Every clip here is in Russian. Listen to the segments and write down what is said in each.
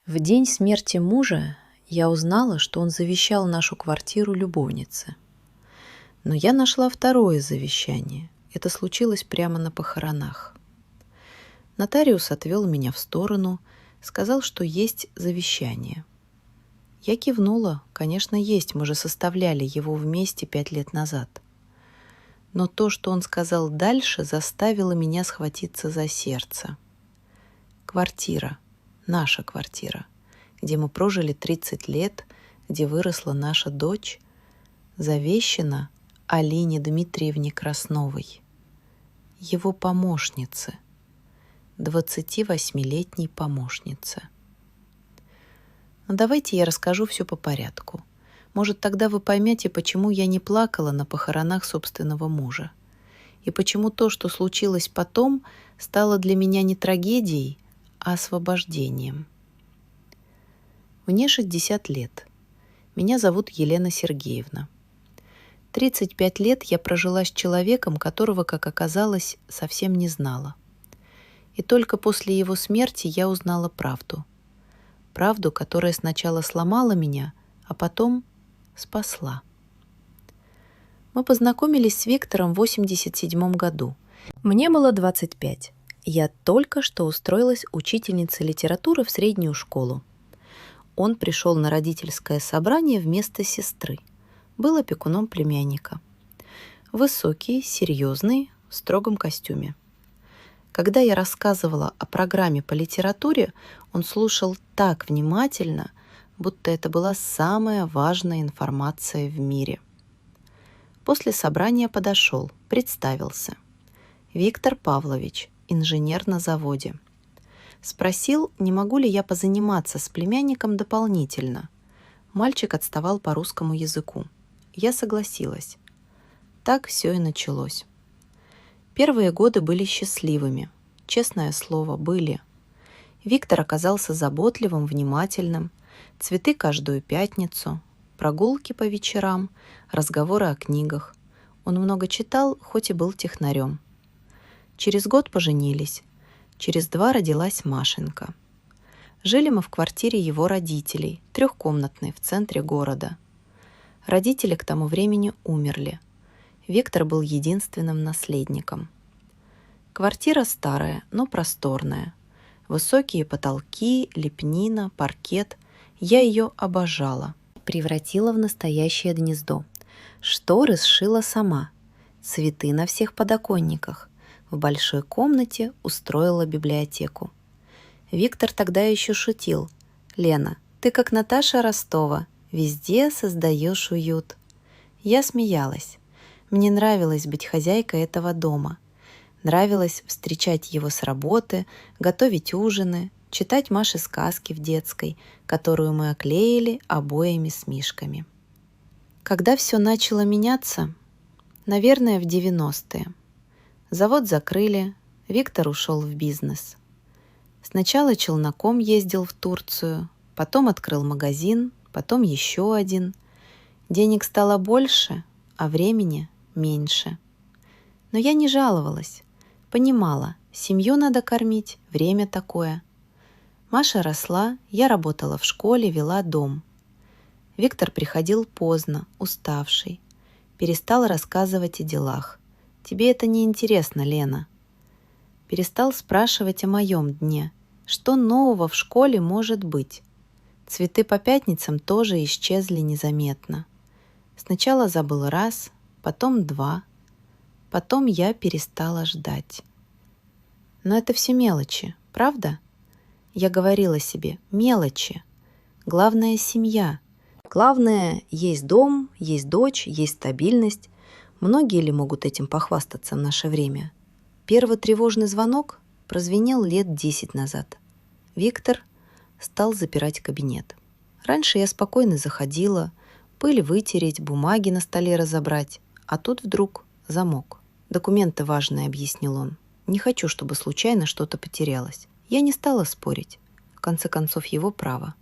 В день смерти мужа я узнала, что он завещал нашу квартиру любовнице. Но я нашла второе завещание. Это случилось прямо на похоронах. Нотариус отвел меня в сторону, сказал, что есть завещание. Я кивнула. Конечно, есть, мы же составляли его вместе 5 лет назад. Но то, что он сказал дальше, заставило меня схватиться за сердце. Квартира. Наша квартира, где мы прожили 30 лет, где выросла наша дочь, завещана Алине Дмитриевне Красновой, его помощнице, 28-летней помощнице. Но давайте я расскажу все по порядку. Может, тогда вы поймете, почему я не плакала на похоронах собственного мужа, и почему то, что случилось потом, стало для меня не трагедией, а освобождением. Мне 60 лет. Меня зовут Елена Сергеевна. 35 лет я прожила с человеком, которого, как оказалось, совсем не знала. И только после его смерти я узнала правду. Правду, которая сначала сломала меня, а потом спасла. Мы познакомились с Виктором в 1987 году. Мне было 25. Я только что устроилась учительницей литературы в среднюю школу. Он пришел на родительское собрание вместо сестры. Был опекуном племянника. Высокий, серьезный, в строгом костюме. Когда я рассказывала о программе по литературе, он слушал так внимательно, будто это была самая важная информация в мире. После собрания подошел, представился. Виктор Павлович, инженер на заводе. Спросил, не могу ли я позаниматься с племянником дополнительно. Мальчик отставал по русскому языку. Я согласилась. Так все и началось. Первые годы были счастливыми. Честное слово, были. Виктор оказался заботливым, внимательным. Цветы каждую пятницу, прогулки по вечерам, разговоры о книгах. Он много читал, хоть и был технарем. Через год поженились. Через 2 родилась Машенька. Жили мы в квартире его родителей, 3-комнатной, в центре города. Родители к тому времени умерли. Виктор был единственным наследником. Квартира старая, но просторная. Высокие потолки, лепнина, паркет. Я ее обожала. Превратила в настоящее гнездо. Шторы сшила сама. Цветы на всех подоконниках. В большой комнате устроила библиотеку. Виктор тогда еще шутил. «Лена, ты как Наташа Ростова, везде создаешь уют». Я смеялась. Мне нравилось быть хозяйкой этого дома. Нравилось встречать его с работы, готовить ужины, читать Маше сказки в детской, которую мы оклеили обоями с мишками. Когда все начало меняться? Наверное, в 90-е. Завод закрыли, Виктор ушел в бизнес. Сначала челноком ездил в Турцию, потом открыл магазин, потом еще один. Денег стало больше, а времени меньше. Но я не жаловалась. Понимала, семью надо кормить, время такое. Маша росла, я работала в школе, вела дом. Виктор приходил поздно, уставший. Перестал рассказывать о делах. «Тебе это не интересно, Лена». Перестал спрашивать о моем дне. Что нового в школе может быть? Цветы по пятницам тоже исчезли незаметно. Сначала забыл раз, потом 2. Потом я перестала ждать. Но это все мелочи, правда? Я говорила себе, мелочи. Главное — семья. Главное — есть дом, есть дочь, есть стабильность. Многие ли могут этим похвастаться в наше время? Первый тревожный звонок прозвенел лет 10 назад. Виктор стал запирать кабинет. Раньше я спокойно заходила, пыль вытереть, бумаги на столе разобрать, а тут вдруг замок. «Документы важные», — объяснил он. «Не хочу, чтобы случайно что-то потерялось». Я не стала спорить. В конце концов, его право.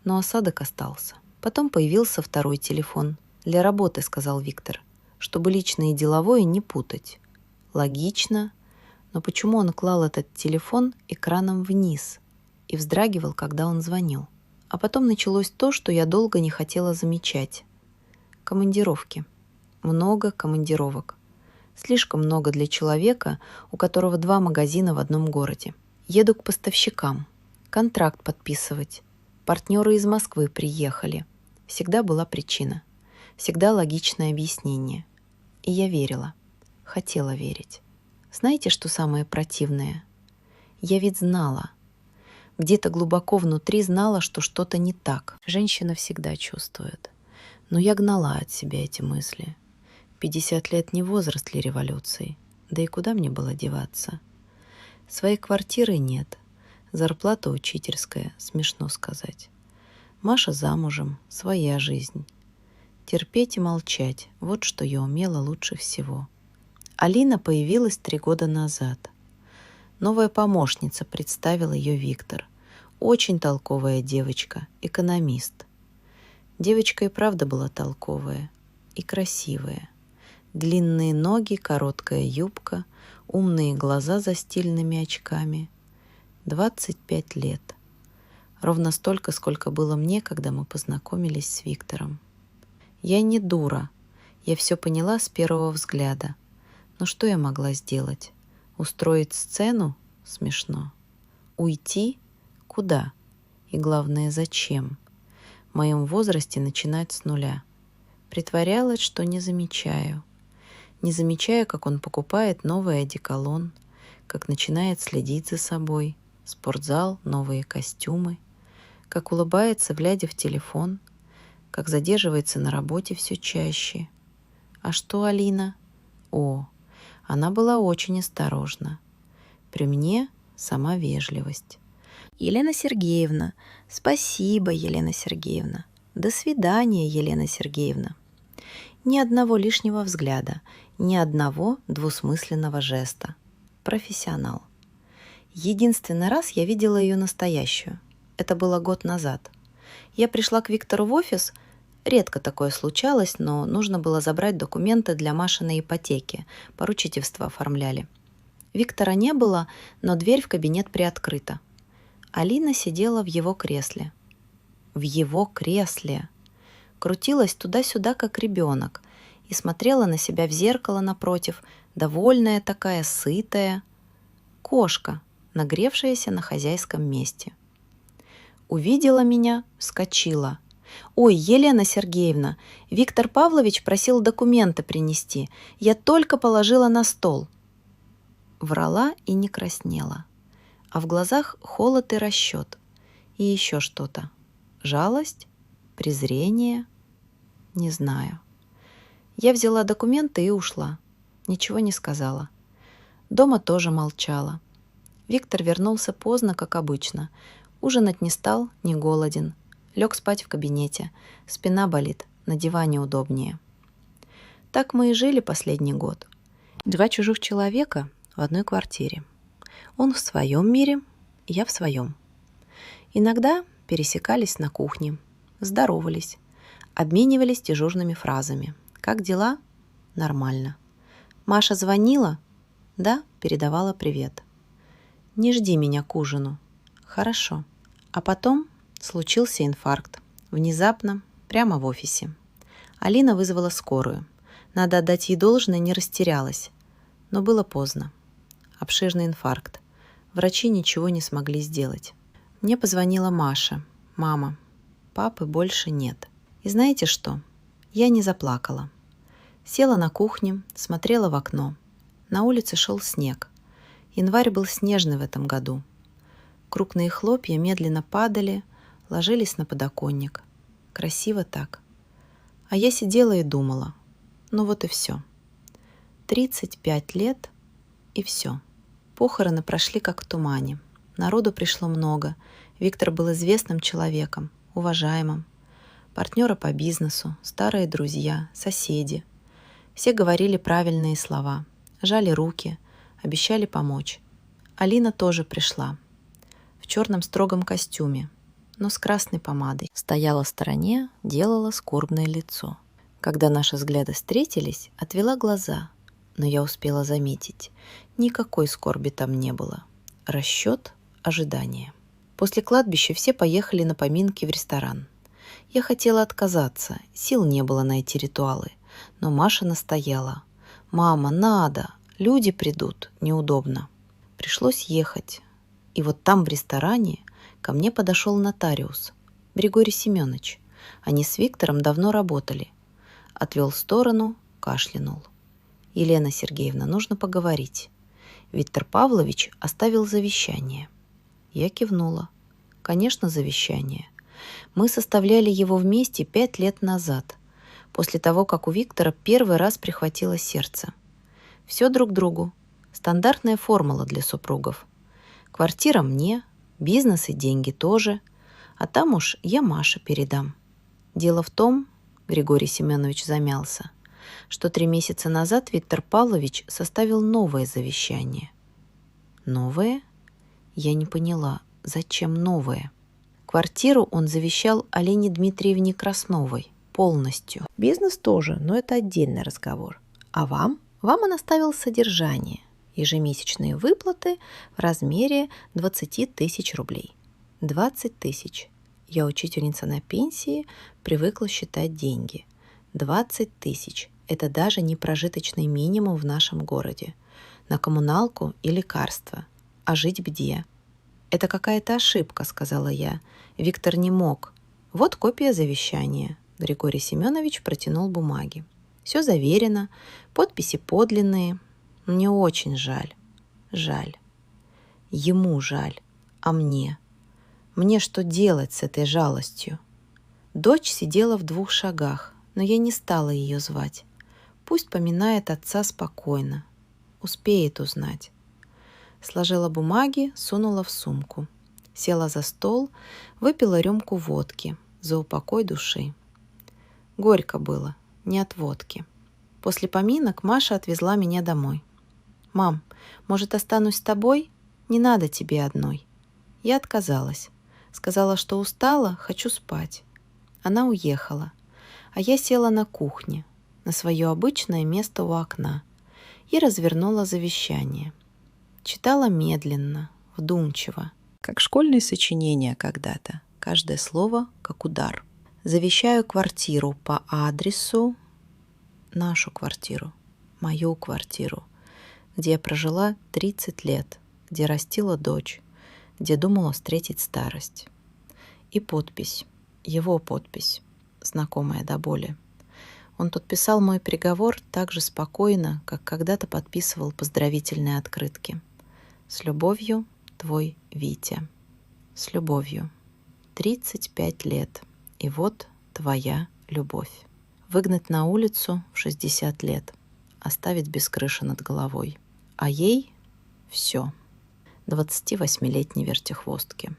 Но осадок остался. Потом появился второй телефон. «Для работы», — сказал Виктор, «чтобы личное и деловое не путать». Логично, но почему он клал этот телефон экраном вниз? и вздрагивал, когда он звонил. А потом началось то, что я долго не хотела замечать. Командировки. Много командировок. Слишком много для человека, у которого 2 магазина в одном городе. Еду к поставщикам. Контракт подписывать. Партнеры из Москвы приехали. Всегда была причина. Всегда логичное объяснение. И я верила. Хотела верить. Знаете, что самое противное? Я ведь знала. Где-то глубоко внутри знала, что что-то не так. Женщина всегда чувствует. Но я гнала от себя эти мысли. 50 лет не возраст для революции. Да и куда мне было деваться? Своей квартиры нет. Зарплата учительская, смешно сказать. Маша замужем, своя жизнь. Терпеть и молчать – вот что я умела лучше всего. Алина появилась 3 года назад. Новая помощница, представил ее Виктор. Очень толковая девочка, экономист. Девочка и правда была толковая и красивая. Длинные ноги, короткая юбка, умные глаза за стильными очками. 25 лет. Ровно столько, сколько было мне, когда мы познакомились с Виктором. Я не дура. Я все поняла с первого взгляда. Но что я могла сделать? Устроить сцену? Смешно. Уйти? Куда? И главное, зачем? В моем возрасте начинать с нуля. Притворялась, что не замечаю. Не замечая, как он покупает новый одеколон, как начинает следить за собой, спортзал, новые костюмы, как улыбается, глядя в телефон, как задерживается на работе все чаще. А что Алина? О, она была очень осторожна. При мне сама вежливость. Елена Сергеевна, спасибо, Елена Сергеевна. До свидания, Елена Сергеевна. Ни одного лишнего взгляда, ни одного двусмысленного жеста. Профессионал. Единственный раз я видела ее настоящую. Это было год назад. Я пришла к Виктору в офис. Редко такое случалось, но нужно было забрать документы для Машиной ипотеки. Поручительство оформляли. Виктора не было, но дверь в кабинет приоткрыта. Алина сидела в его кресле. В его кресле. Крутилась туда-сюда, как ребенок, и смотрела на себя в зеркало напротив, довольная такая, сытая. Кошка, нагревшаяся на хозяйском месте. Увидела меня, вскочила. «Ой, Елена Сергеевна, Виктор Павлович просил документы принести. Я только положила на стол». Врала и не краснела. А в глазах холод и расчет. И еще что-то. Жалость? Презрение? Не знаю. Я взяла документы и ушла. Ничего не сказала. Дома тоже молчала. Виктор вернулся поздно, как обычно. Ужинать не стал, не голоден. Лег спать в кабинете. Спина болит, на диване удобнее. Так мы и жили последний год. 2 чужих человека в одной квартире. Он в своем мире, я в своем. Иногда пересекались на кухне, здоровались, обменивались дежурными фразами. «Как дела?» «Нормально». «Маша звонила?» «Да», передавала привет. «Не жди меня к ужину». «Хорошо». А потом случился инфаркт. Внезапно, прямо в офисе. Алина вызвала скорую. Надо отдать ей должное, не растерялась. Но было поздно. Обширный инфаркт. Врачи ничего не смогли сделать. Мне позвонила Маша. «Мама, папы больше нет». И знаете что? Я не заплакала. Села на кухне, смотрела в окно. На улице шел снег. Январь был снежный в этом году. Крупные хлопья медленно падали, ложились на подоконник. Красиво так. А я сидела и думала. Ну вот и все. 35 лет и все. Похороны прошли как в тумане. Народу пришло много. Виктор был известным человеком, уважаемым. Партнеры по бизнесу, старые друзья, соседи. Все говорили правильные слова, жали руки, обещали помочь. Алина тоже пришла. В черном строгом костюме, но с красной помадой. Стояла в стороне, делала скорбное лицо. Когда наши взгляды встретились, отвела глаза, но я успела заметить, никакой скорби там не было. Расчет, ожидание. После кладбища все поехали на поминки в ресторан. Я хотела отказаться, сил не было на эти ритуалы, но Маша настояла. «Мама, надо, люди придут, неудобно». Пришлось ехать. И вот там, в ресторане, ко мне подошел нотариус, Григорий Семенович. Они с Виктором давно работали. Отвел в сторону, кашлянул. «Елена Сергеевна, нужно поговорить. Виктор Павлович оставил завещание». Я кивнула. «Конечно, завещание. Мы составляли его вместе 5 лет назад, после того, как у Виктора первый раз прихватило сердце. Все друг другу. Стандартная формула для супругов. Квартира мне, бизнес и деньги тоже, а там уж я Маше передам. Дело в том, Григорий Семенович замялся, что 3 месяца назад Виктор Павлович составил новое завещание». «Новое?» Я не поняла, зачем новое? Квартиру он завещал Олене Дмитриевне Красновой полностью. Бизнес тоже, но это отдельный разговор. А вам? Вам он оставил содержание. Ежемесячные выплаты в размере 20 тысяч рублей. 20 тысяч. Я учительница на пенсии, привыкла считать деньги. 20 тысяч. Это даже не прожиточный минимум в нашем городе. На коммуналку и лекарства. А жить где? «Это какая-то ошибка», — сказала я. «Виктор не мог». «Вот копия завещания». Григорий Семенович протянул бумаги. «Все заверено, подписи подлинные. Мне очень жаль. Жаль. Ему жаль. А мне? Мне что делать с этой жалостью?» Дочь сидела в 2 шагах, но я не стала ее звать. Пусть поминает отца спокойно. Успеет узнать. Сложила бумаги, сунула в сумку. Села за стол, выпила рюмку водки за упокой души. Горько было, не от водки. После поминок Маша отвезла меня домой. «Мам, может, останусь с тобой? Не надо тебе одной». Я отказалась. Сказала, что устала, хочу спать. Она уехала. А я села на кухне, на свое обычное место у окна, и развернула завещание. Читала медленно, вдумчиво, как школьные сочинения когда-то. Каждое слово как удар. Завещаю квартиру по адресу, нашу квартиру, мою квартиру, где я прожила 30 лет, где растила дочь, где думала встретить старость. И подпись, его подпись, знакомая до боли. Он подписал мой приговор так же спокойно, как когда-то подписывал поздравительные открытки. «С любовью, твой Витя». С любовью. 35 лет. И вот твоя любовь. Выгнать на улицу в 60 лет. Оставить без крыши над головой. А ей все. 28-летней вертихвостки.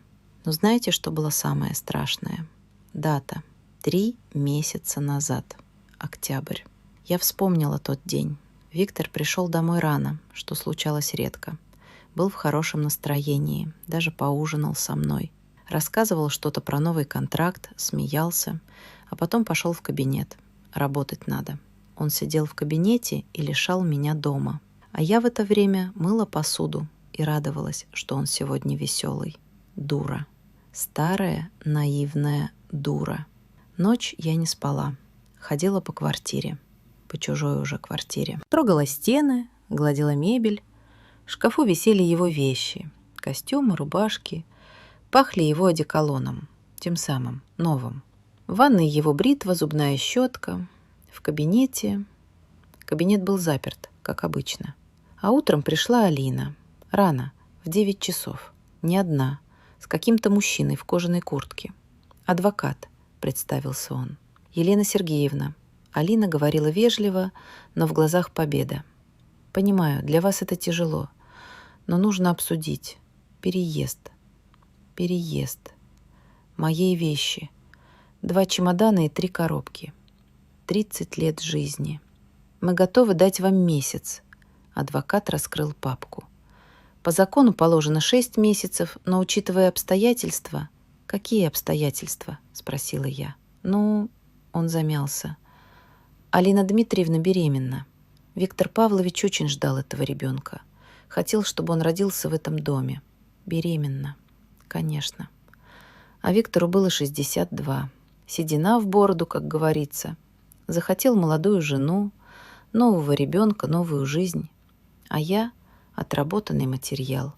Но знаете, что было самое страшное? Дата. 3 месяца назад. Октябрь. Я вспомнила тот день. Виктор пришел домой рано, что случалось редко. Был в хорошем настроении, даже поужинал со мной. Рассказывал что-то про новый контракт, смеялся, а потом пошел в кабинет. Работать надо. Он сидел в кабинете и лишал меня дома. А я в это время мыла посуду и радовалась, что он сегодня веселый. Дура. Старая, наивная дура. Ночь я не спала. Ходила по квартире. По чужой уже квартире. Трогала стены, гладила мебель. В шкафу висели его вещи. Костюмы, рубашки. Пахли его одеколоном. Тем самым, новым. В ванной его бритва, зубная щетка. В кабинете... Кабинет был заперт, как обычно. А утром пришла Алина. Рано, в 9 часов. Не одна. С каким-то мужчиной в кожаной куртке. «Адвокат», — представился он. «Елена Сергеевна». Алина говорила вежливо, но в глазах победа. «Понимаю, для вас это тяжело, но нужно обсудить. Переезд. Переезд. Моей вещи. 2 чемодана и 3 коробки. 30 лет жизни. Мы готовы дать вам месяц». Адвокат раскрыл папку. «По закону положено 6 месяцев, но, учитывая обстоятельства...» «Какие обстоятельства?» — спросила я. «Ну...» — он замялся. «Алина Дмитриевна беременна. Виктор Павлович очень ждал этого ребенка. Хотел, чтобы он родился в этом доме. Беременна. Конечно. А Виктору было 62. Седина в бороду, как говорится. Захотел молодую жену, нового ребенка, новую жизнь. А я — отработанный материал.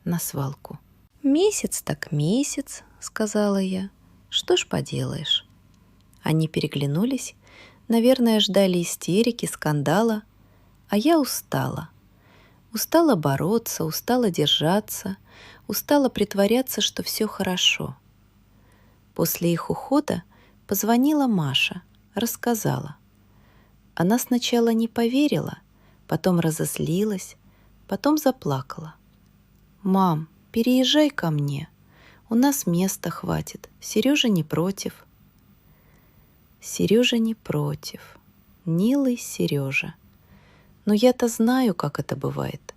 На свалку. «Месяц так месяц», — сказала я. «Что ж поделаешь?» Они переглянулись, наверное, ждали истерики, скандала. А я устала. Устала бороться, устала держаться, устала притворяться, что все хорошо. После их ухода позвонила Маша, рассказала. Она сначала не поверила, потом разозлилась, потом заплакала. «Мам, переезжай ко мне. У нас места хватит. Сережа не против». Сережа не против. Милый Сережа. Но я-то знаю, как это бывает.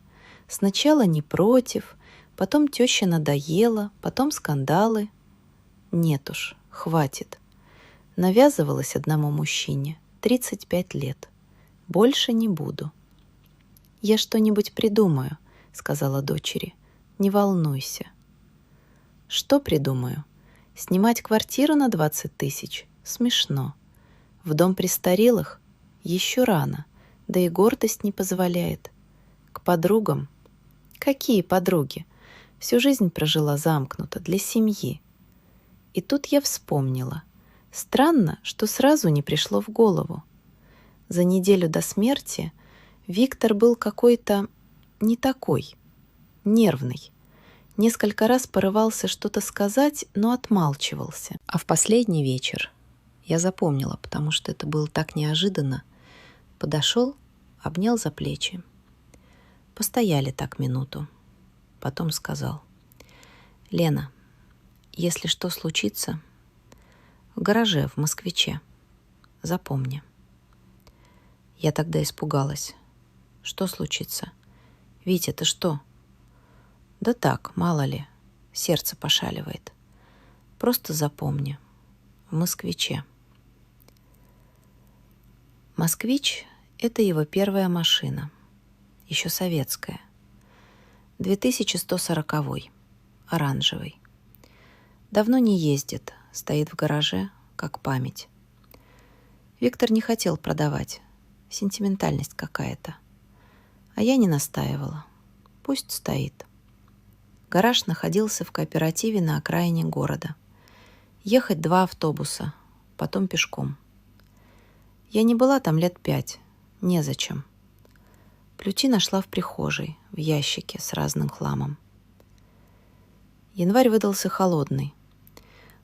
Сначала не против, потом теща надоела, потом скандалы. Нет уж, хватит. Навязывалась одному мужчине 35 лет. Больше не буду. «Я что-нибудь придумаю», — сказала дочери. «Не волнуйся». «Что придумаю? Снимать квартиру на 20 тысяч? Смешно. В дом престарелых? Еще рано, да и гордость не позволяет. К подругам? Какие подруги? Всю жизнь прожила замкнуто, для семьи». И тут я вспомнила. Странно, что сразу не пришло в голову. За неделю до смерти Виктор был какой-то не такой, нервный. Несколько раз порывался что-то сказать, но отмалчивался. А в последний вечер, я запомнила, потому что это было так неожиданно, подошел, обнял за плечи. Постояли так минуту. Потом сказал: «Лена, если что случится, в гараже в Москвиче, запомни». Я тогда испугалась. «Что случится? Витя, ты что?» «Да так, мало ли, сердце пошаливает. Просто запомни, в Москвиче». «Москвич» — это его первая машина, еще советская, 2140-й, оранжевый. Давно не ездит, стоит в гараже, как память. Виктор не хотел продавать, сентиментальность какая-то. А я не настаивала. Пусть стоит. Гараж находился в кооперативе на окраине города. Ехать 2 автобуса, потом пешком. Я не была там лет 5, незачем. Ключи нашла в прихожей, в ящике с разным хламом. Январь выдался холодный.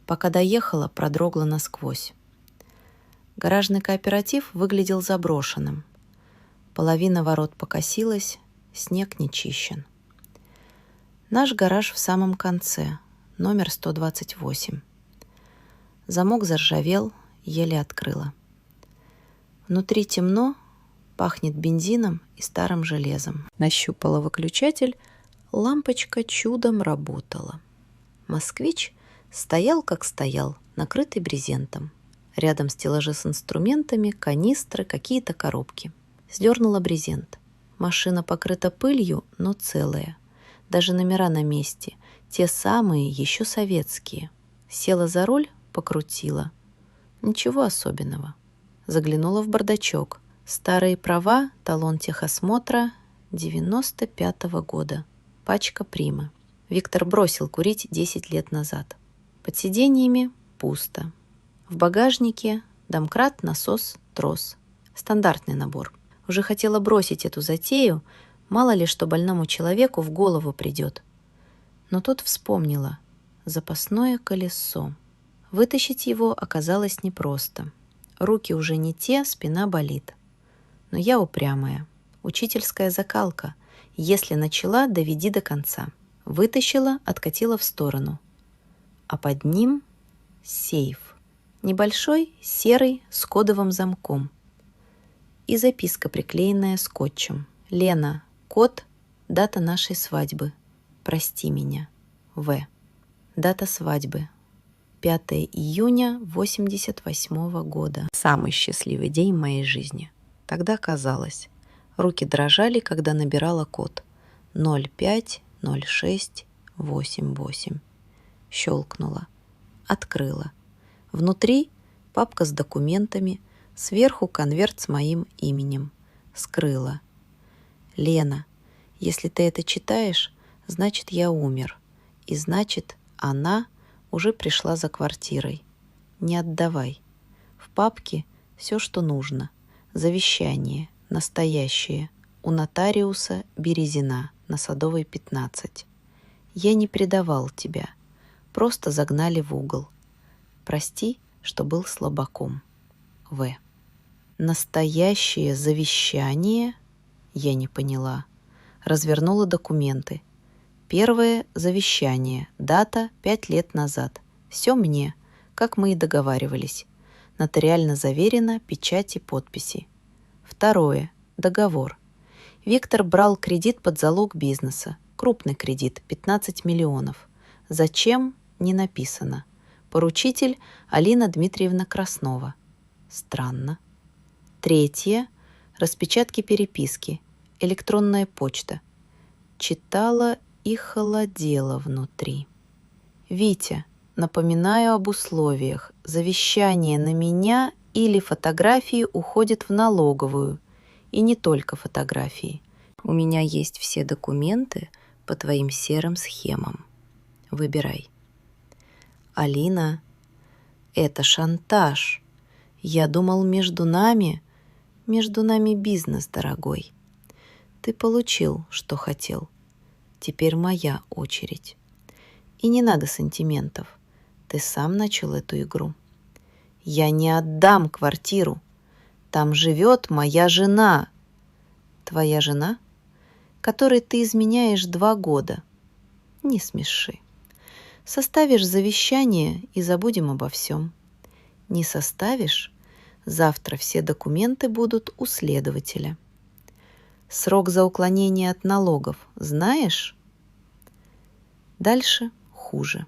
Пока доехала, продрогла насквозь. Гаражный кооператив выглядел заброшенным. Половина ворот покосилась, снег не чищен. Наш гараж в самом конце, номер 128. Замок заржавел, еле открыла. Внутри темно, пахнет бензином и старым железом. Нащупала выключатель, лампочка чудом работала. «Москвич» стоял, как стоял, накрытый брезентом. Рядом стеллажи с инструментами, канистры, какие-то коробки. Сдернула брезент. Машина покрыта пылью, но целая. Даже номера на месте. Те самые, еще советские. Села за руль, покрутила. Ничего особенного. Заглянула в бардачок. Старые права, талон техосмотра 95-го года. Пачка примы. Виктор бросил курить 10 лет назад. Под сиденьями пусто. В багажнике домкрат, насос, трос. Стандартный набор. Уже хотела бросить эту затею, мало ли что больному человеку в голову придет. Но тут вспомнила. Запасное колесо. Вытащить его оказалось непросто. Руки уже не те, спина болит. Но я упрямая. Учительская закалка. Если начала, доведи до конца. Вытащила, откатила в сторону. А под ним сейф. Небольшой, серый, с кодовым замком. И записка, приклеенная скотчем. «Лена, код, дата нашей свадьбы. Прости меня. В». Дата свадьбы. 5 июня 88 года. Самый счастливый день в моей жизни. Тогда казалось. Руки дрожали, когда набирала код. 050688. Щелкнула. Открыла. Внутри папка с документами, сверху конверт с моим именем. Скрыла. Лена, если ты это читаешь, значит, я умер. И значит, она уже пришла за квартирой. Не отдавай. В папке все, что нужно. Завещание, настоящее, у нотариуса Березина на Садовой, 15. Я не предавал тебя, просто загнали в угол. Прости, что был слабаком. В. Настоящее завещание? Я не поняла. Развернула документы. Первое завещание, дата 5 лет назад. Все мне, как мы и договаривались. Нотариально заверено, печати, подписи. Второе. Договор. Виктор брал кредит под залог бизнеса. Крупный кредит, 15 миллионов. Зачем? Не написано. Поручитель Алина Дмитриевна Краснова. Странно. Третье. Распечатки переписки. Электронная почта. Читала и холодела внутри. Витя, напоминаю об условиях. Завещание на меня или фотографии уходят в налоговую. И не только фотографии. У меня есть все документы по твоим серым схемам. Выбирай. Алина, это шантаж. Я думал, между нами бизнес, дорогой. Ты получил, что хотел. Теперь моя очередь. И не надо сантиментов. Ты сам начал эту игру. Я не отдам квартиру. Там живет моя жена. Твоя жена, которой ты изменяешь 2 года. Не смеши. Составишь завещание и забудем обо всем. Не составишь, завтра все документы будут у следователя. Срок за уклонение от налогов знаешь? Дальше хуже.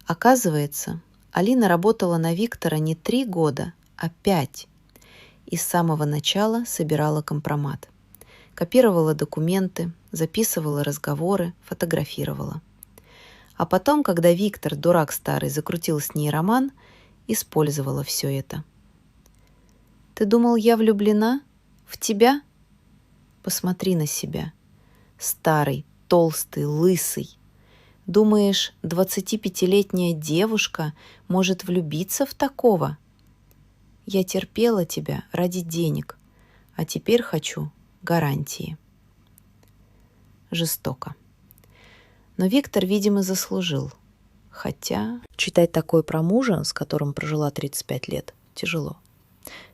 Оказывается, Алина работала на Виктора не 3 года, а 5. И с самого начала собирала компромат. Копировала документы, записывала разговоры, фотографировала. А потом, когда Виктор, дурак старый, закрутил с ней роман, использовала все это. Ты думал, я влюблена? В тебя? Посмотри на себя. Старый, толстый, лысый. Думаешь, 25-летняя девушка может влюбиться в такого? Я терпела тебя ради денег, а теперь хочу гарантии. Жестоко. Но Виктор, видимо, заслужил. Хотя читать такое про мужа, с которым прожила 35 лет, тяжело.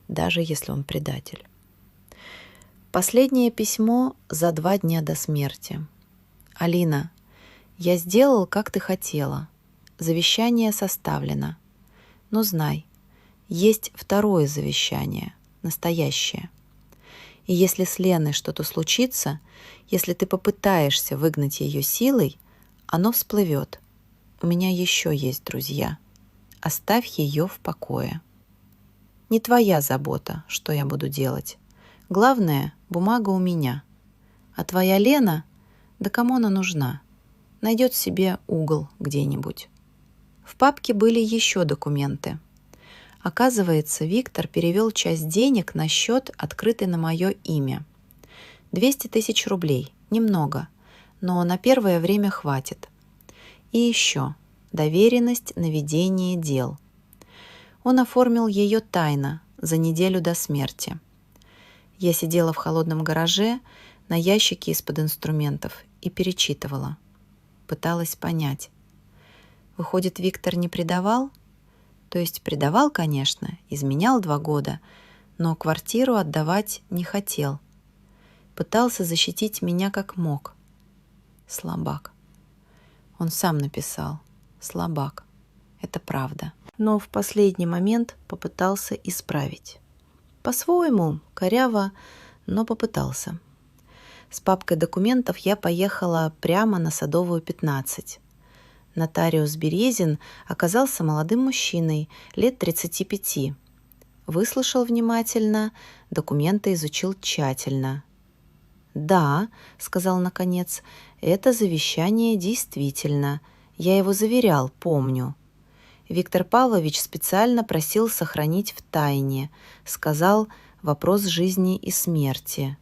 Даже если он предатель. Последнее письмо за 2 дня до смерти. Алина, я сделал, как ты хотела. Завещание составлено. Но знай, есть второе завещание, настоящее. И если с Леной что-то случится, если ты попытаешься выгнать ее силой, оно всплывет. У меня еще есть друзья. Оставь ее в покое. Не твоя забота, что я буду делать. Главное, бумага у меня. А твоя Лена, да кому она нужна? Найдет себе угол где-нибудь. В папке были еще документы. Оказывается, Виктор перевел часть денег на счет, открытый на мое имя. 200 тысяч рублей. Немного, но на первое время хватит. И еще доверенность на ведение дел. Он оформил ее тайно, за неделю до смерти. Я сидела в холодном гараже на ящике из-под инструментов и перечитывала. Пыталась понять. Выходит, Виктор не предавал? То есть предавал, конечно, изменял 2 года, но квартиру отдавать не хотел. Пытался защитить меня как мог. Слабак. Он сам написал. Слабак. Это правда. Но в последний момент попытался исправить. По-своему, коряво, но попытался. С папкой документов я поехала прямо на Садовую, 15. Нотариус Березин оказался молодым мужчиной, лет 35. Выслушал внимательно, документы изучил тщательно. «Да», — сказал наконец, — «это завещание действительно. Я его заверял, помню. Виктор Павлович специально просил сохранить в тайне, сказал вопрос жизни и смерти.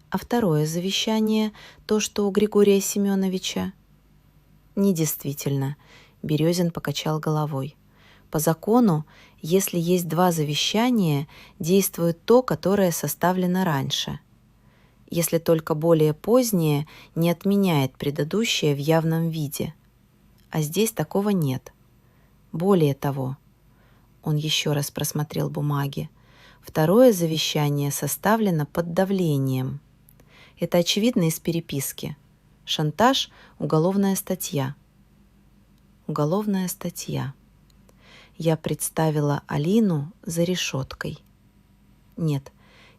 А второе завещание, то, что у Григория Семеновича? Недействительно, Березин покачал головой. По закону, если есть два завещания, действует то, которое составлено раньше, если только более позднее не отменяет предыдущее в явном виде. А здесь такого нет. Более того, он еще раз просмотрел бумаги, второе завещание составлено под давлением. Это очевидно из переписки. Шантаж – уголовная статья. Уголовная статья. Я представила Алину за решеткой. Нет,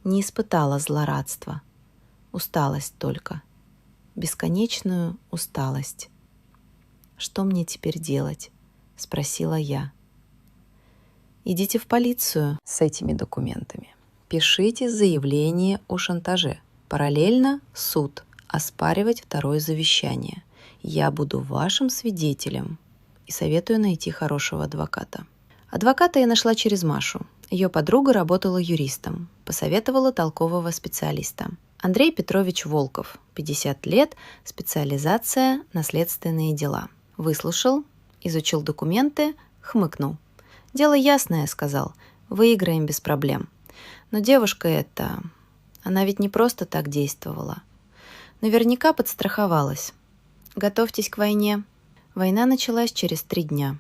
не испытала злорадства. Усталость только. Бесконечную усталость. «Что мне теперь делать?» – спросила я. «Идите в полицию с этими документами. Пишите заявление о шантаже. Параллельно суд оспаривать второе завещание. Я буду вашим свидетелем и советую найти хорошего адвоката». Адвоката я нашла через Машу. Ее подруга работала юристом, посоветовала толкового специалиста. Андрей Петрович Волков, 50 лет, специализация «Наследственные дела». Выслушал, изучил документы, хмыкнул. «Дело ясное», — сказал, — «выиграем без проблем». Но девушка эта, она ведь не просто так действовала. Наверняка подстраховалась. Готовьтесь к войне. Война началась через 3 дня.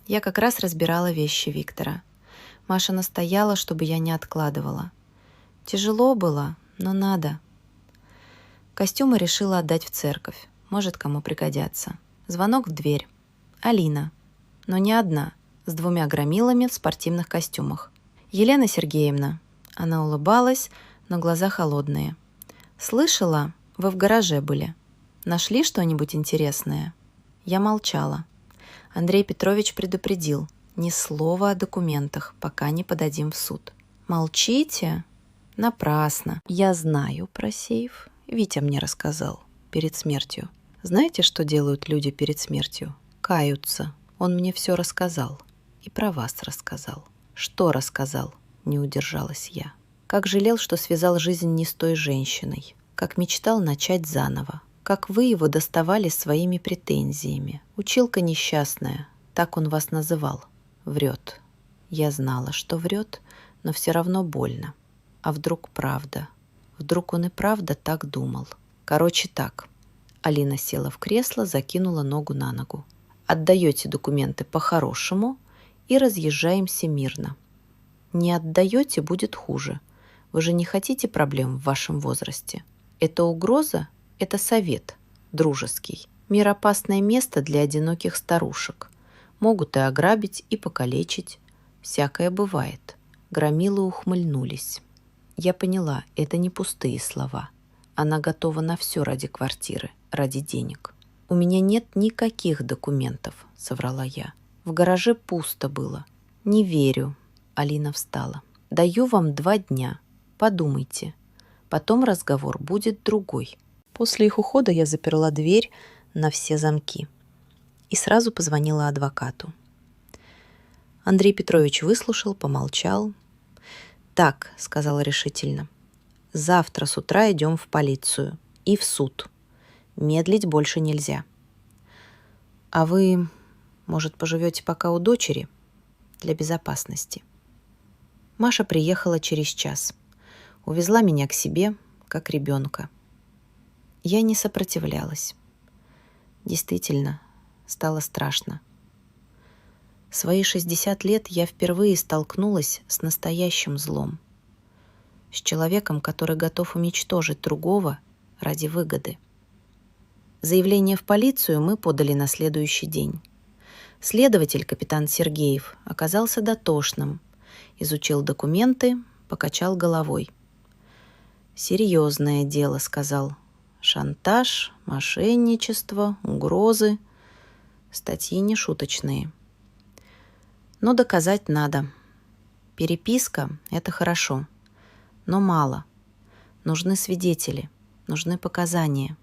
Я как раз разбирала вещи Виктора. Маша настояла, чтобы я не откладывала. Тяжело было, но надо. Костюмы решила отдать в церковь. Может, кому пригодятся. Звонок в дверь. Алина. Но не одна, с 2 громилами в спортивных костюмах. «Елена Сергеевна». Она улыбалась, но глаза холодные. «Слышала, вы в гараже были. Нашли что-нибудь интересное?» Я молчала. Андрей Петрович предупредил: ни слова о документах, пока не подадим в суд. «Молчите?» Напрасно. Я знаю про сейф. Витя мне рассказал перед смертью. Знаете, что делают люди перед смертью? Каются. Он мне все рассказал. И про вас рассказал. Что рассказал? Не удержалась я. Как жалел, что связал жизнь не с той женщиной. Как мечтал начать заново. Как вы его доставали своими претензиями. Училка несчастная. Так он вас называл. Врет. Я знала, что врет, но все равно больно. А вдруг правда? Вдруг он и правда так думал? Короче, так. Алина села в кресло, закинула ногу на ногу. Отдаете документы по-хорошему и разъезжаемся мирно. Не отдаете, будет хуже. Вы же не хотите проблем в вашем возрасте. Это угроза? Это совет. Дружеский. Мир — опасное место для одиноких старушек. Могут и ограбить, и покалечить. Всякое бывает. Громилы ухмыльнулись. Я поняла, это не пустые слова. Она готова на все ради квартиры, ради денег. «У меня нет никаких документов», — соврала я. «В гараже пусто было». «Не верю», — Алина встала. «Даю вам 2 дня. Подумайте. Потом разговор будет другой». После их ухода я заперла дверь на все замки и сразу позвонила адвокату. Андрей Петрович выслушал, помолчал. «Так», — сказал решительно, — «завтра с утра идем в полицию и в суд. Медлить больше нельзя. А вы, может, поживете пока у дочери? Для безопасности». Маша приехала через час. Увезла меня к себе, как ребенка. Я не сопротивлялась. Действительно, стало страшно. В свои 60 лет я впервые столкнулась с настоящим злом. С человеком, который готов уничтожить другого ради выгоды. Заявление в полицию мы подали на следующий день. Следователь, капитан Сергеев, оказался дотошным, изучил документы, покачал головой. «Серьезное дело», — сказал. «Шантаж, мошенничество, угрозы. Статьи не шуточные. Но доказать надо. Переписка — это хорошо, но мало. Нужны свидетели, нужны показания.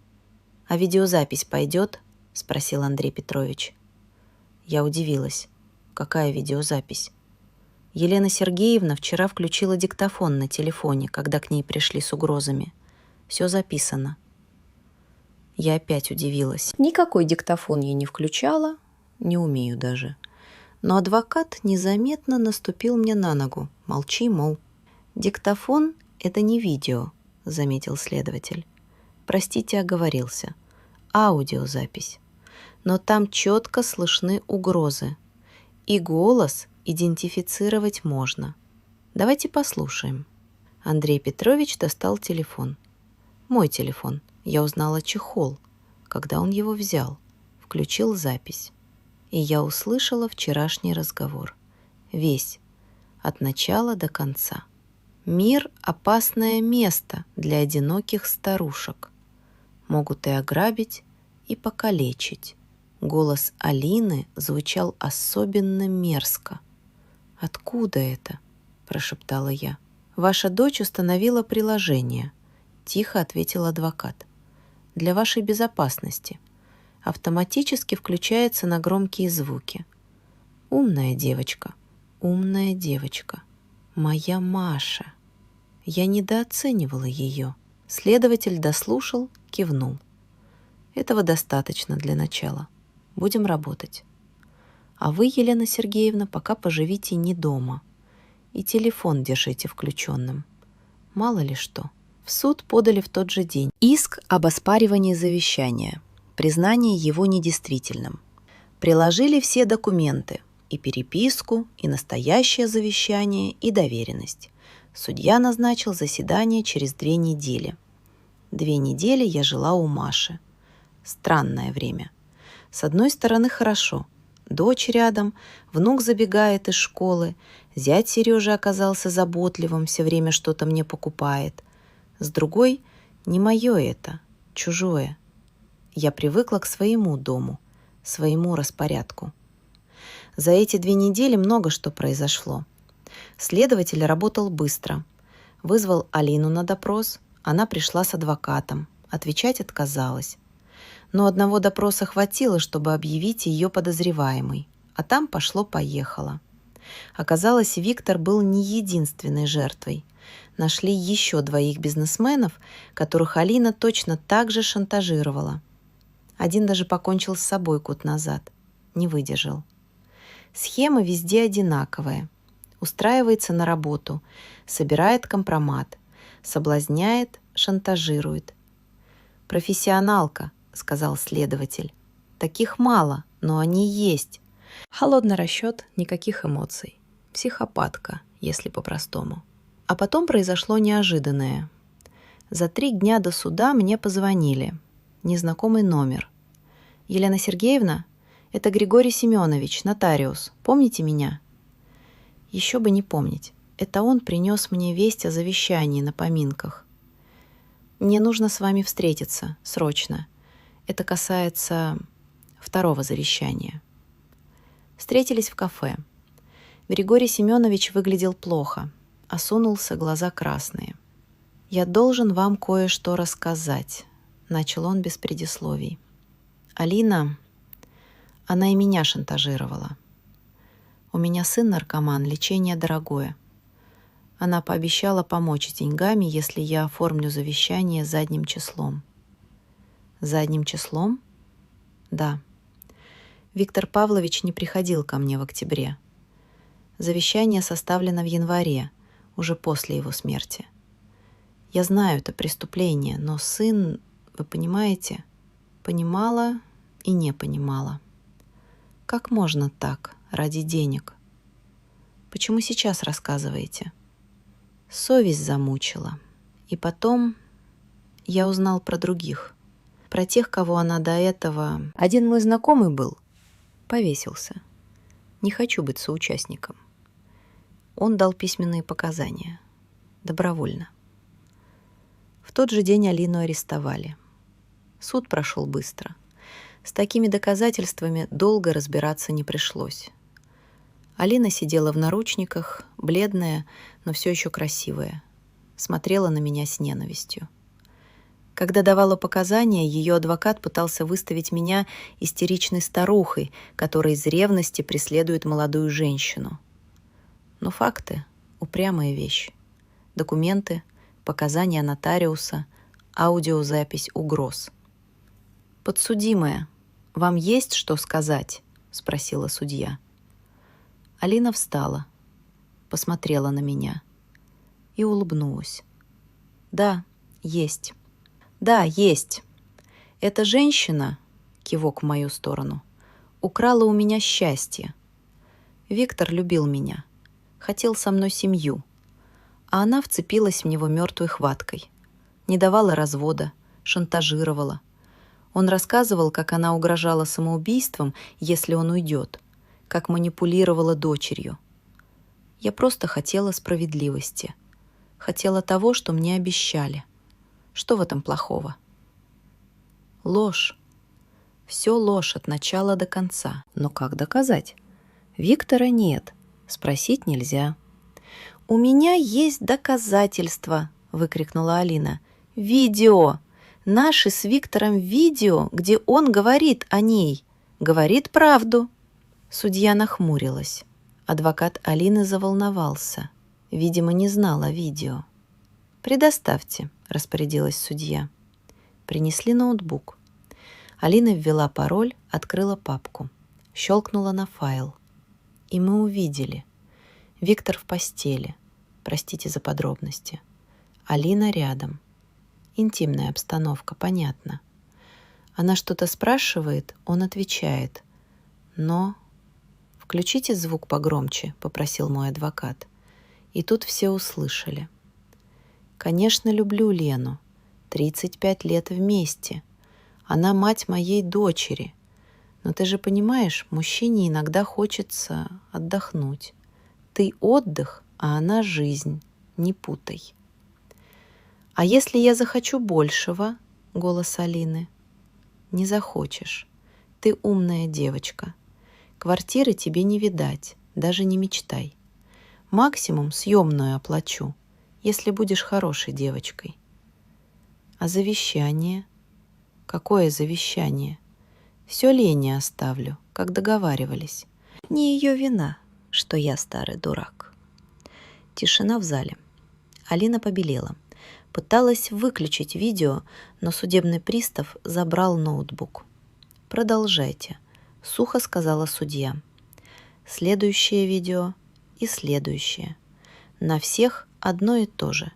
А видеозапись пойдет?» — спросил Андрей Петрович. Я удивилась. Какая видеозапись? Елена Сергеевна вчера включила диктофон на телефоне, когда к ней пришли с угрозами. Все записано. Я опять удивилась. Никакой диктофон я не включала, не умею даже. Но адвокат незаметно наступил мне на ногу. Молчи, мол. «Диктофон — это не видео», — заметил следователь. «Простите, оговорился. Аудиозапись. Но там четко слышны угрозы. И голос идентифицировать можно. Давайте послушаем». Андрей Петрович достал телефон. Мой телефон. Я узнала чехол, когда он его взял. Включил запись. И я услышала вчерашний разговор. Весь. От начала до конца. Мир — опасное место для одиноких старушек. Могут и ограбить, и покалечить. Голос Алины звучал особенно мерзко. «Откуда это?» – прошептала я. «Ваша дочь установила приложение», – тихо ответил адвокат. «Для вашей безопасности. Автоматически включается на громкие звуки. Умная девочка, умная девочка. Моя Маша». Я недооценивала ее. Следователь дослушал, кивнул. «Этого достаточно для начала. Будем работать. А вы, Елена Сергеевна, пока поживите не дома. И телефон держите включенным. Мало ли что». В суд подали в тот же день иск об оспаривании завещания, признание его недействительным. Приложили все документы, и переписку, и настоящее завещание, и доверенность. Судья назначил заседание через 2 недели. 2 недели я жила у Маши. Странное время. С одной стороны, хорошо. Дочь рядом, внук забегает из школы, зять Сережа оказался заботливым, все время что-то мне покупает. С другой, не мое это, чужое. Я привыкла к своему дому, своему распорядку. За эти 2 недели много что произошло. Следователь работал быстро. Вызвал Алину на допрос, она пришла с адвокатом. Отвечать отказалась. Но одного допроса хватило, чтобы объявить ее подозреваемой. А там пошло-поехало. Оказалось, Виктор был не единственной жертвой. Нашли еще 2 бизнесменов, которых Алина точно так же шантажировала. Один даже покончил с собой год назад. Не выдержал. Схема везде одинаковая. Устраивается на работу, собирает компромат, соблазняет, шантажирует. «Профессионалка», — сказал следователь. «Таких мало, но они есть. Холодный расчет, никаких эмоций. Психопатка, если по-простому». А потом произошло неожиданное. За 3 дня до суда мне позвонили. Незнакомый номер. «Елена Сергеевна, это Григорий Семенович, нотариус. Помните меня?» Еще бы не помнить. Это он принес мне весть о завещании на поминках. «Мне нужно с вами встретиться, срочно. Это касается 2-го завещания». Встретились в кафе. Григорий Семенович выглядел плохо. Осунулся, глаза красные. «Я должен вам кое-что рассказать», — начал он без предисловий. «Алина, она и меня шантажировала. У меня сын наркоман, лечение дорогое. Она пообещала помочь с деньгами, если я оформлю завещание задним числом». «Задним числом?» «Да. Виктор Павлович не приходил ко мне в октябре. Завещание составлено в январе, уже после его смерти. Я знаю, это преступление, но сын, вы понимаете, понимала и не понимала. Как можно так, ради денег? Почему сейчас рассказываете?» Совесть замучила. И потом я узнал про других. Про тех, кого она до этого... Один мой знакомый был. Повесился. Не хочу быть соучастником. Он дал письменные показания. Добровольно. В тот же день Алину арестовали. Суд прошел быстро. С такими доказательствами долго разбираться не пришлось. Алина сидела в наручниках, бледная, но все еще красивая. Смотрела на меня с ненавистью. Когда давала показания, ее адвокат пытался выставить меня истеричной старухой, которая из ревности преследует молодую женщину. Но факты — упрямая вещь. Документы, показания нотариуса, аудиозапись угроз. «Подсудимая, вам есть что сказать?» — спросила судья. Алина встала, посмотрела на меня и улыбнулась. «Да, есть. Да, есть. Эта женщина, кивок в мою сторону, украла у меня счастье. Виктор любил меня, хотел со мной семью, а она вцепилась в него мертвой хваткой, не давала развода, шантажировала. Он рассказывал, как она угрожала самоубийством, если он уйдет, как манипулировала дочерью. Я просто хотела справедливости, хотела того, что мне обещали. Что в этом плохого? Ложь. Все ложь от начала до конца. Но как доказать? Виктора нет, спросить нельзя. «У меня есть доказательства!» — выкрикнула Алина. «Видео! Наши с Виктором видео, где он говорит о ней. Говорит правду!» Судья нахмурилась. Адвокат Алины заволновался. Видимо, не знал о видео. «Предоставьте», — распорядилась судья. Принесли ноутбук. Алина ввела пароль, открыла папку. Щелкнула на файл. И мы увидели. Виктор в постели. Простите за подробности. Алина рядом. Интимная обстановка, понятно. Она что-то спрашивает, он отвечает. Но... «Включите звук погромче», — попросил мой адвокат. И тут все услышали. Конечно, люблю Лену. 35 лет вместе. Она мать моей дочери. Но ты же понимаешь, мужчине иногда хочется отдохнуть. Ты отдых, а она жизнь. Не путай. «А если я захочу большего?» — голос Алины. «Не захочешь. Ты умная девочка. Квартиры тебе не видать, даже не мечтай. Максимум съемную оплачу, если будешь хорошей девочкой». «А завещание?» «Какое завещание?» «Все Лене оставлю, как договаривались. Не ее вина, что я старый дурак». Тишина в зале. Алина побелела. Пыталась выключить видео, но судебный пристав забрал ноутбук. «Продолжайте», — сухо сказала судья. «Следующее видео и следующее. На всех одно и то же.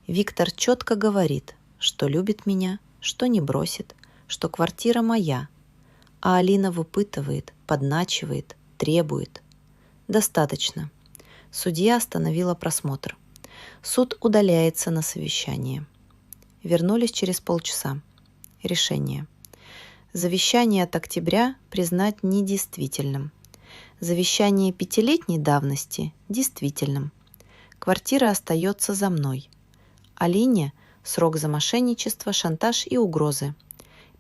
Виктор четко говорит, что любит меня, что не бросит, что квартира моя. А Алина выпытывает, подначивает, требует. Достаточно». Судья остановила просмотр. Суд удаляется на совещание. Вернулись через полчаса. Решение. Завещание от октября признать недействительным. Завещание 5-летней давности действительным. Квартира остается за мной. Алине срок за мошенничество, шантаж и угрозы.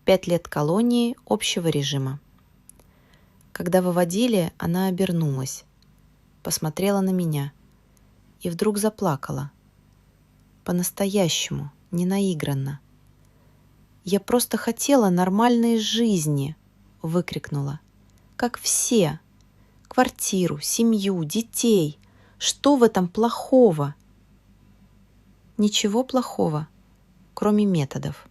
5 лет колонии общего режима. Когда выводили, она обернулась, посмотрела на меня и вдруг заплакала. По-настоящему, не наигранно. «Я просто хотела нормальной жизни!» — выкрикнула. «Как все! Квартиру, семью, детей! Что в этом плохого?» Ничего плохого, кроме методов.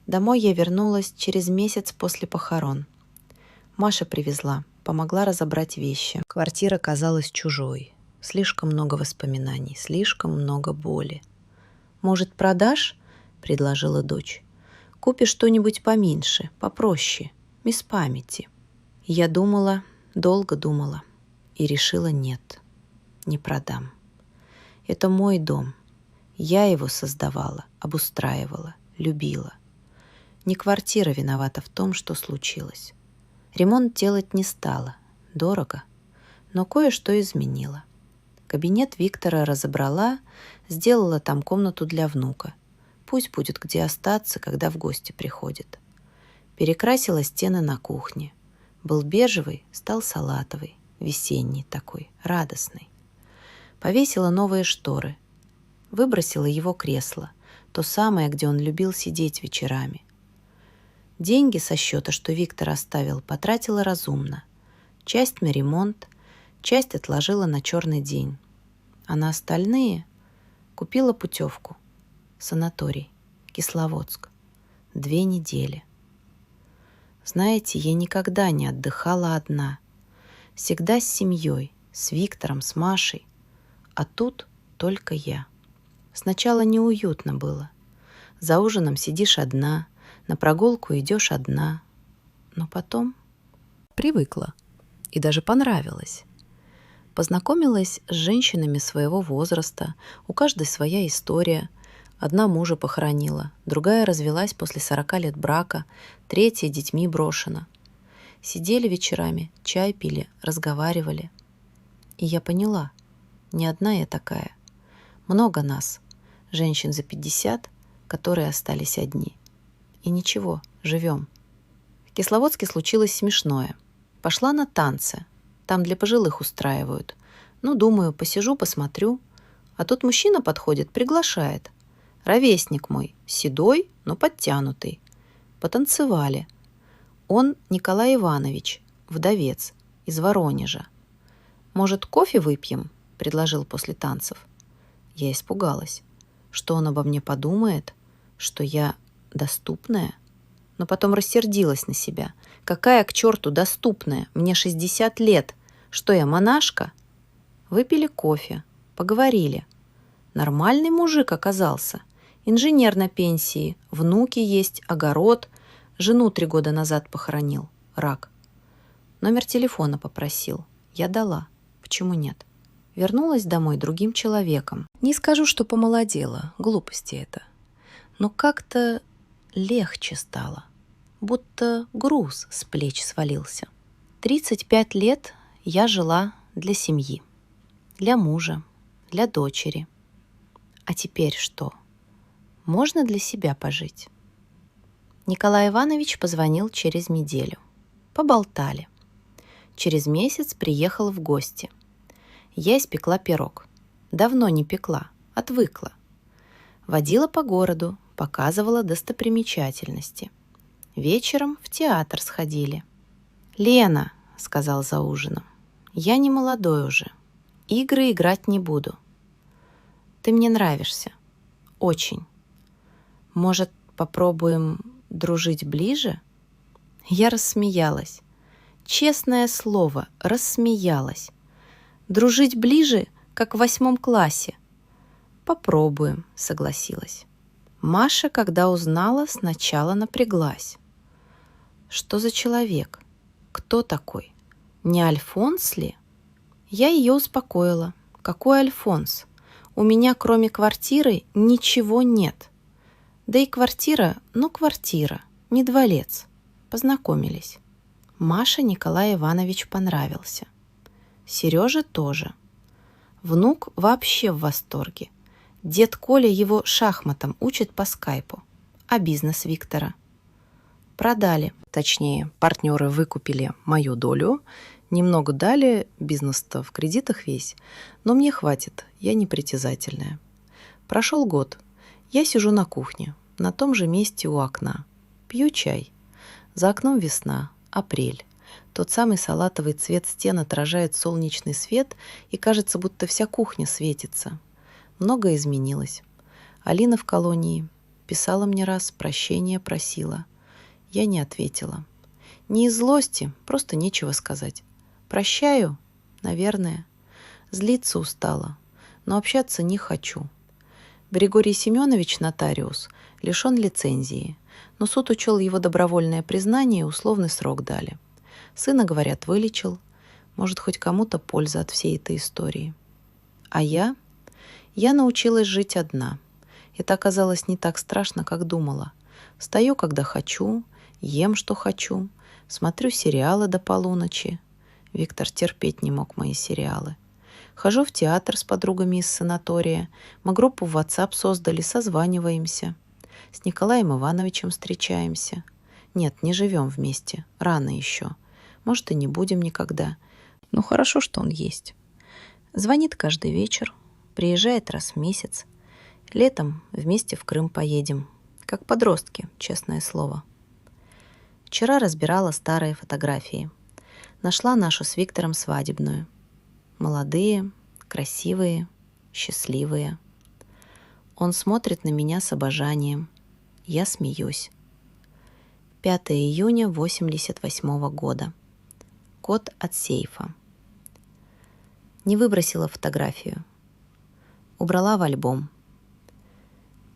Домой я вернулась через месяц после похорон. Маша привезла, помогла разобрать вещи. Квартира казалась чужой. Слишком много воспоминаний, слишком много боли. «Может, продашь?» — предложила дочь. «Купишь что-нибудь поменьше, попроще, без памяти». Я думала, долго думала, и решила нет, не продам. Это мой дом. Я его создавала, обустраивала, любила. Не квартира виновата в том, что случилось. Ремонт делать не стала. Дорого. Но кое-что изменила. Кабинет Виктора разобрала, сделала там комнату для внука. Пусть будет где остаться, когда в гости приходит. Перекрасила стены на кухне. Был бежевый, стал салатовый, весенний такой, радостный. Повесила новые шторы. Выбросила его кресло, то самое, где он любил сидеть вечерами. Деньги со счета, что Виктор оставил, потратила разумно. Часть на ремонт, часть отложила на черный день. А на остальные купила путевку. Санаторий. Кисловодск. 2 недели. Знаете, я никогда не отдыхала одна. Всегда с семьей, с Виктором, с Машей. А тут только я. Сначала неуютно было. За ужином сидишь одна, на прогулку идешь одна. Но потом привыкла и даже понравилось. Познакомилась с женщинами своего возраста, у каждой своя история. Одна мужа похоронила, другая развелась после 40 лет брака, третья детьми брошена. Сидели вечерами, чай пили, разговаривали. И я поняла, не одна я такая. Много нас, женщин за 50, которые остались одни. И ничего, живем. В Кисловодске случилось смешное. Пошла на танцы. Там для пожилых устраивают. Ну, думаю, посижу, посмотрю. А тут мужчина подходит, приглашает. Ровесник мой, седой, но подтянутый. Потанцевали. Он Николай Иванович, вдовец, из Воронежа. «Может, кофе выпьем?» – предложил после танцев. Я испугалась, что он обо мне подумает, что я доступная. Но потом рассердилась на себя. Какая к черту доступная? Мне 60 лет. Что я, монашка? Выпили кофе, поговорили. Нормальный мужик оказался. Инженер на пенсии, внуки есть, огород. Жену 3 года назад похоронил. Рак. Номер телефона попросил. Я дала. Почему нет? Вернулась домой другим человеком. Не скажу, что помолодела. Глупости это. Но как-то легче стало. Будто груз с плеч свалился. 35 лет я жила для семьи. Для мужа. Для дочери. А теперь что? Можно для себя пожить? Николай Иванович позвонил через неделю. Поболтали. Через месяц приехал в гости. Я испекла пирог. Давно не пекла, отвыкла. Водила по городу, показывала достопримечательности. Вечером в театр сходили. «Лена», — сказал за ужином, — «я не молодой уже. Игры играть не буду. Ты мне нравишься. Очень. Может, попробуем дружить ближе?» Я рассмеялась. Честное слово, рассмеялась. Дружить ближе, как в 8 классе. «Попробуем», — согласилась. Маша, когда узнала, сначала напряглась. Что за человек? Кто такой? Не Альфонс ли? Я ее успокоила. Какой Альфонс? У меня, кроме квартиры, ничего нет. Да и квартира, квартира, не дворец. Познакомились. Маше Николай Иванович понравился. Сереже тоже. Внук вообще в восторге. Дед Коля его шахматам учит по скайпу. А бизнес Виктора? Продали. Точнее, партнеры выкупили мою долю. Немного дали, бизнес-то в кредитах весь. Но мне хватит, я непритязательная. Прошел год. Я сижу на кухне, на том же месте у окна. Пью чай. За окном весна, апрель. Тот самый салатовый цвет стен отражает солнечный свет, и кажется, будто вся кухня светится. Многое изменилось. Алина в колонии писала мне раз, прощения просила. Я не ответила. Не из злости, просто нечего сказать. Прощаю? Наверное. Злиться устала, но общаться не хочу. Григорий Семенович, нотариус, лишен лицензии, но суд учел его добровольное признание и условный срок дали. Сына, говорят, вылечил. Может, хоть кому-то польза от всей этой истории. А я? Я научилась жить одна. Это оказалось не так страшно, как думала. Встаю, когда хочу, ем, что хочу, смотрю сериалы до полуночи. Виктор терпеть не мог мои сериалы. Хожу в театр с подругами из санатория. Мы группу в WhatsApp создали, созваниваемся. С Николаем Ивановичем встречаемся. Нет, не живем вместе. Рано еще. Может, и не будем никогда. Но хорошо, что он есть. Звонит каждый вечер. Приезжает раз в месяц. Летом вместе в Крым поедем. Как подростки, честное слово. Вчера разбирала старые фотографии. Нашла нашу с Виктором свадебную. Молодые, красивые, счастливые. Он смотрит на меня с обожанием. Я смеюсь. 5 июня 88 года. Код от сейфа. Не выбросила фотографию. Убрала в альбом.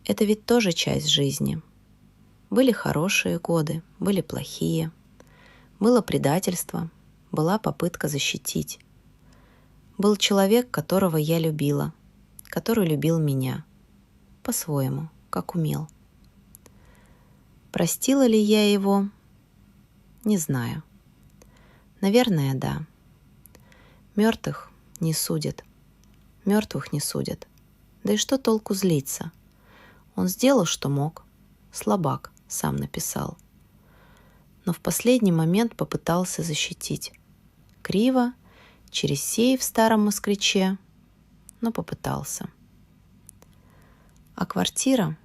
Это ведь тоже часть жизни. Были хорошие годы, были плохие. Было предательство, была попытка защитить. Был человек, которого я любила, который любил меня. По-своему, как умел. Простила ли я его? Не знаю. Наверное, да. Мертвых не судят. Мертвых не судят. Да и что толку злиться? Он сделал, что мог. Слабак, сам написал. Но в последний момент попытался защитить. Криво, через сейф в старом москвиче, но попытался. А квартира?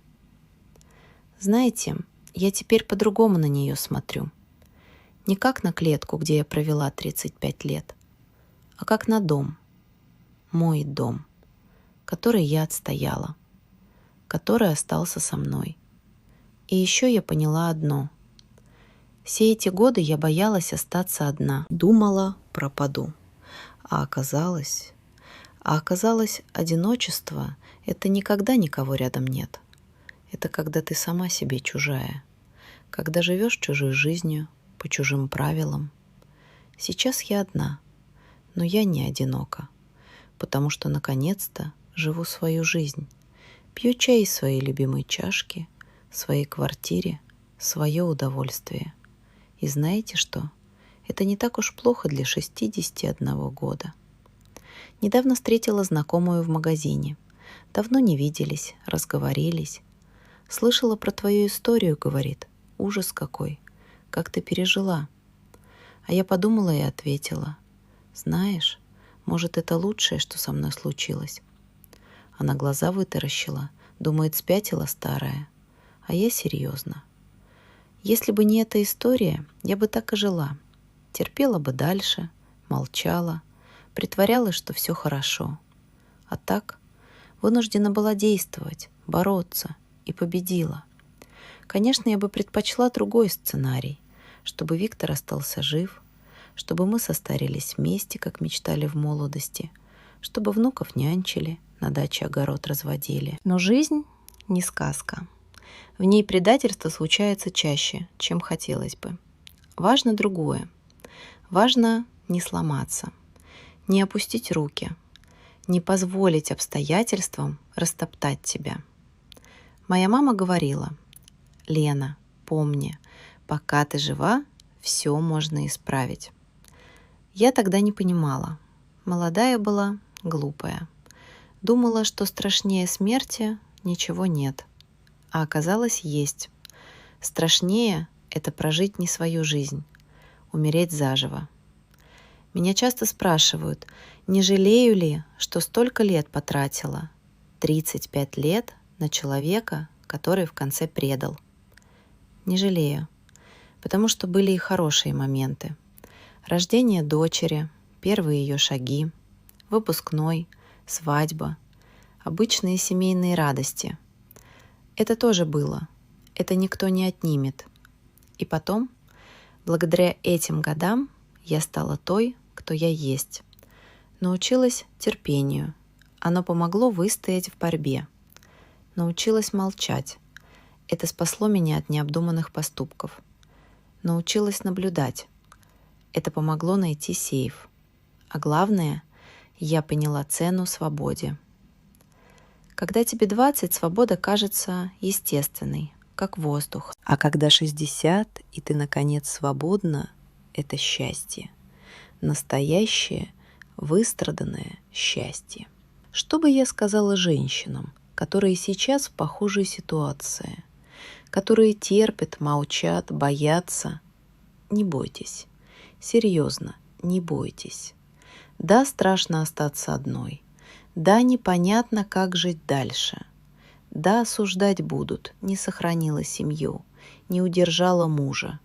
Знаете, я теперь по-другому на нее смотрю. Не как на клетку, где я провела 35 лет, а как на дом. Мой дом, который я отстояла, который остался со мной. И еще я поняла одно. Все эти годы я боялась остаться одна. Думала, пропаду. А оказалось, одиночество — это никогда никого рядом нет. Это когда ты сама себе чужая. Когда живешь чужой жизнью, по чужим правилам. Сейчас я одна, но я не одинока, потому что наконец-то живу свою жизнь. Пью чай из своей любимой чашки, в своей квартире, свое удовольствие. И знаете что? Это не так уж плохо для 61 года. Недавно встретила знакомую в магазине. Давно не виделись, разговорились. Слышала про твою историю, говорит. Ужас какой. Как ты пережила? А я подумала и ответила. Знаешь, может, это лучшее, что со мной случилось. Она глаза вытаращила. Думает, спятила старая. А я серьезно. Если бы не эта история, я бы так и жила. Терпела бы дальше, молчала, притворялась, что все хорошо. А так вынуждена была действовать, бороться и победила. Конечно, я бы предпочла другой сценарий, чтобы Виктор остался жив, чтобы мы состарились вместе, как мечтали в молодости, чтобы внуков нянчили, на даче огород разводили. Но жизнь не сказка. В ней предательство случается чаще, чем хотелось бы. Важно другое. Важно не сломаться, не опустить руки, не позволить обстоятельствам растоптать тебя. Моя мама говорила: «Лена, помни, пока ты жива, все можно исправить». Я тогда не понимала. Молодая была, глупая. Думала, что страшнее смерти ничего нет. А оказалось, есть. Страшнее — это прожить не свою жизнь, умереть заживо. Меня часто спрашивают, не жалею ли, что столько лет потратила, 35 лет, на человека, который в конце предал. Не жалею, потому что были и хорошие моменты. Рождение дочери, первые ее шаги, выпускной, свадьба, обычные семейные радости. Это тоже было, это никто не отнимет. И потом, благодаря этим годам, я стала той, кто я есть. Научилась терпению. Оно помогло выстоять в борьбе. Научилась молчать. Это спасло меня от необдуманных поступков. Научилась наблюдать. Это помогло найти сейф. А главное, я поняла цену свободе. Когда тебе 20, свобода кажется естественной, как воздух. А когда 60, и ты, наконец, свободна, это счастье. Настоящее, выстраданное счастье. Что бы я сказала женщинам, которые сейчас в похожей ситуации, которые терпят, молчат, боятся? Не бойтесь. Серьезно, не бойтесь. Да, страшно остаться одной. Да, непонятно, как жить дальше. Да, осуждать будут, не сохранила семью, не удержала мужа.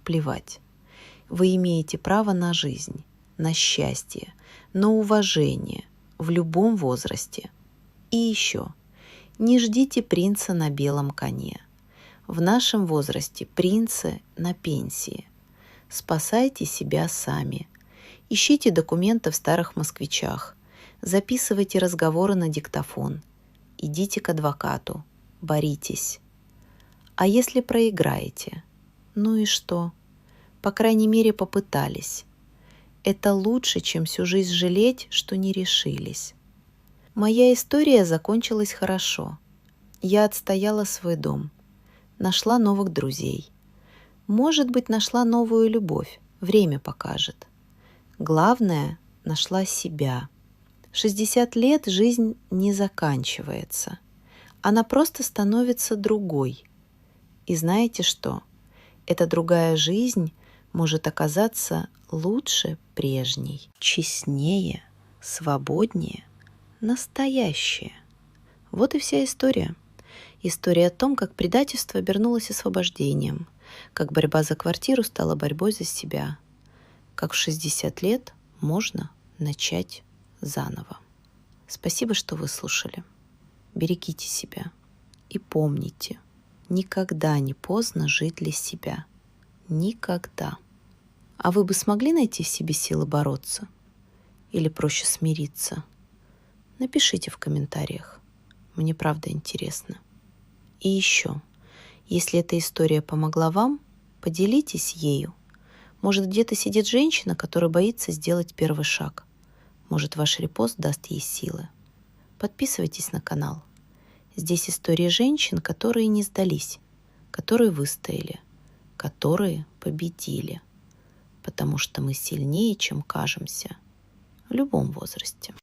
Плевать. Вы имеете право на жизнь, на счастье, на уважение в любом возрасте. И еще, не ждите принца на белом коне. В нашем возрасте принцы на пенсии. Спасайте себя сами. Ищите документы в старых москвичах. Записывайте разговоры на диктофон. Идите к адвокату. Боритесь. А если проиграете? Ну и что? По крайней мере, попытались. Это лучше, чем всю жизнь жалеть, что не решились. Моя история закончилась хорошо. Я отстояла свой дом. Нашла новых друзей. Может быть, нашла новую любовь. Время покажет. Главное, нашла себя. 60 лет жизнь не заканчивается. Она просто становится другой. И знаете что? Эта другая жизнь может оказаться лучше прежней, честнее, свободнее, настоящая. Вот и вся история. История о том, как предательство обернулось освобождением, как борьба за квартиру стала борьбой за себя, как в 60 лет можно начать заново. Спасибо, что вы слушали. Берегите себя и помните, никогда не поздно жить для себя. Никогда. А вы бы смогли найти в себе силы бороться? Или проще смириться? Напишите в комментариях. Мне правда интересно. И еще, если эта история помогла вам, поделитесь ею. Может, где-то сидит женщина, которая боится сделать первый шаг. Может, ваш репост даст ей силы. Подписывайтесь на канал. Здесь истории женщин, которые не сдались, которые выстояли, которые победили. Потому что мы сильнее, чем кажемся в любом возрасте.